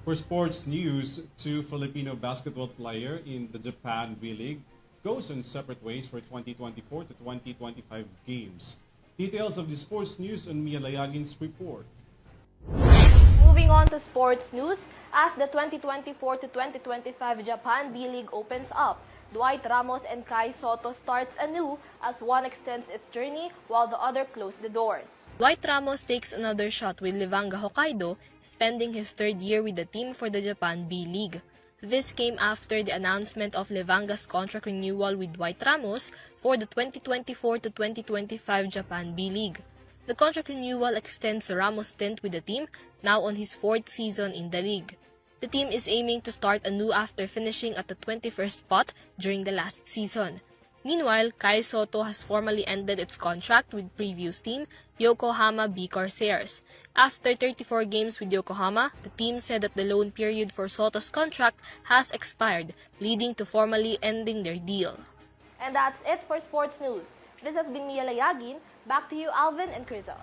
For sports news, two Filipino basketball players in the Japan V-League goes on separate ways for 2024 to 2025 games. Details of the sports news on Mia Layagin's report. Moving on to sports news, as the 2024 to 2025 Japan V-League opens up, Dwight Ramos and Kai Soto starts anew as one extends its journey while the other closes the doors. Dwight Ramos takes another shot with Levanger Hokkaido, spending his third year with the team for the Japan B-League. This came after the announcement of Levanga's contract renewal with Dwight Ramos for the 2024 to 2025 Japan B-League. The contract renewal extends Ramos' stint with the team, now on his fourth season in the league. The team is aiming to start anew after finishing at the 21st spot during the last season. Meanwhile, Kai Soto has formally ended its contract with previous team, Yokohama B Corsairs. After 34 games with Yokohama, the team said that the loan period for Soto's contract has expired, leading to formally ending their deal. And that's it for sports news. This has been Mia Layagin. Back to you, Alvin and Crystal.